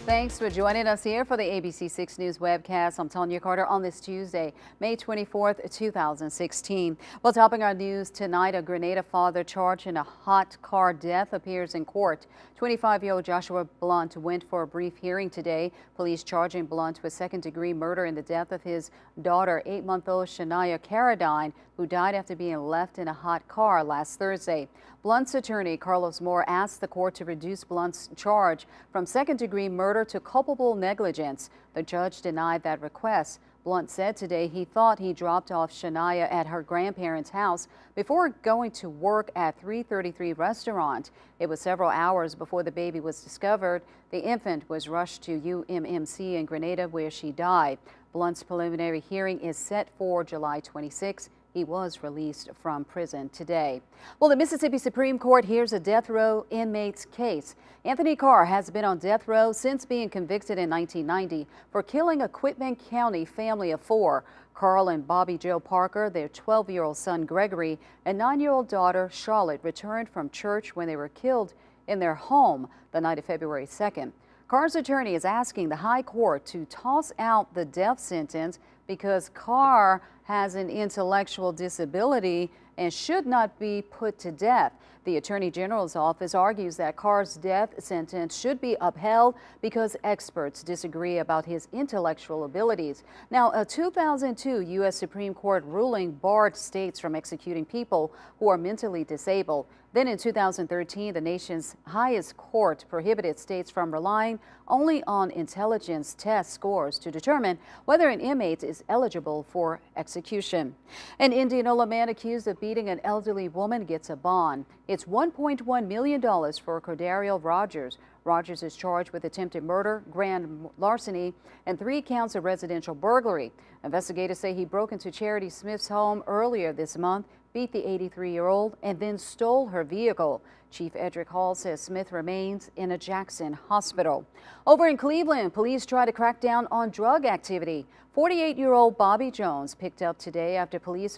Thanks for joining us here for the ABC6 News webcast. I'm Tanya Carter on this Tuesday, May 24th, 2016. Well, topping our news tonight, a Grenada father charged in a hot car death appears in court. 25-year-old Joshua Blunt went for a brief hearing today. Police charging Blunt with second-degree murder in the death of his daughter, 8-month-old Shania Carradine, who died after being left in a hot car last Thursday. Blunt's attorney, Carlos Moore, asked the court to reduce Blunt's charge from second-degree murder to culpable negligence. The judge denied that request. Blunt said today he thought he dropped off Shania at her grandparents' house before going to work at 333 Restaurant. It was several hours before the baby was discovered. The infant was rushed to UMMC in Grenada, where she died. Blunt's preliminary hearing is set for July 26. He was released from prison today. Well, the Mississippi Supreme Court hears a death row inmate's case. Anthony Carr has been on death row since being convicted in 1990 for killing a Quitman County family of 4. Carl and Bobby Joe Parker, their 12-year-old son Gregory, and 9-year-old daughter Charlotte returned from church when they were killed in their home the night of February 2nd. Carr's attorney is asking the High Court to toss out the death sentence because Carr has an intellectual disability and should not be put to death. The Attorney General's office argues that Carr's death sentence should be upheld because experts disagree about his intellectual abilities. Now, a 2002 U.S. Supreme Court ruling barred states from executing people who are mentally disabled. Then in 2013, the nation's highest court prohibited states from relying only on intelligence test scores to determine whether an inmate is eligible for execution. An Indianola man accused of beating an elderly woman gets a bond. It's $1.1 million for Cordario Rogers. Rogers is charged with attempted murder, grand larceny, and 3 counts of residential burglary. Investigators say he broke into Charity Smith's home earlier this month, beat the 83-year-old, and then stole her vehicle. Chief Edric Hall says Smith remains in a Jackson hospital. Over in Cleveland, police try to crack down on drug activity. 48-year-old Bobby Jones picked up today after police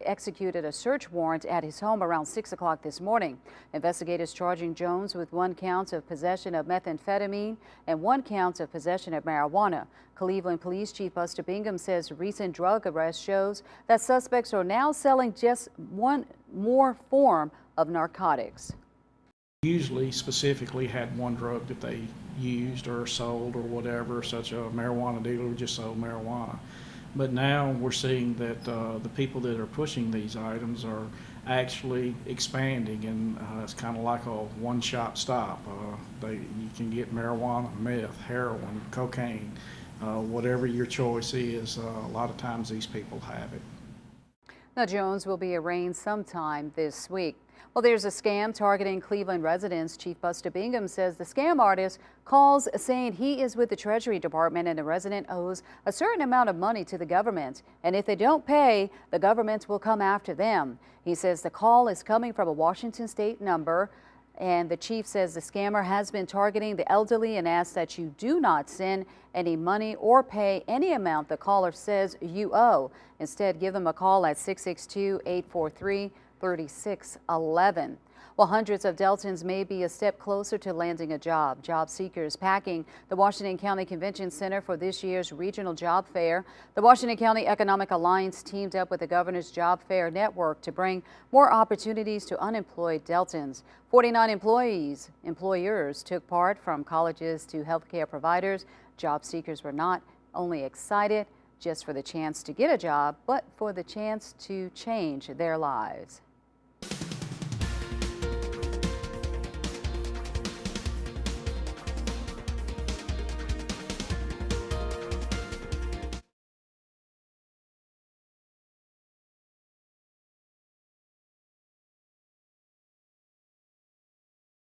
executed a search warrant at his home around 6 o'clock this morning. Investigators charging Jones with 1 count of possession of methamphetamine and 1 count of possession of marijuana. Cleveland Police Chief Buster Bingham says recent drug arrest shows that suspects are now selling just one more form of narcotics. Usually specifically had one drug that they used or sold or whatever, such a marijuana dealer who just sold marijuana. But now we're seeing that the people that are pushing these items are actually expanding, and it's kind of like a one-shop stop. You can get marijuana, meth, heroin, cocaine, whatever your choice is. A lot of times these people have it. Now, Jones will be arraigned sometime this week. Well, there's a scam targeting Cleveland residents. Chief Buster Bingham says the scam artist calls saying he is with the Treasury Department and the resident owes a certain amount of money to the government. And if they don't pay, the government will come after them. He says the call is coming from a Washington state number. And the chief says the scammer has been targeting the elderly and asks that you do not send any money or pay any amount the caller says you owe. Instead, give them a call at 662-843-3611. Well, hundreds of Deltons may be a step closer to landing a job. Job seekers packing the Washington County Convention Center for this year's regional job fair. The Washington County Economic Alliance teamed up with the Governor's Job Fair Network to bring more opportunities to unemployed Deltons. 49 employers took part, from colleges to healthcare providers. Job seekers were not only excited just for the chance to get a job, but for the chance to change their lives.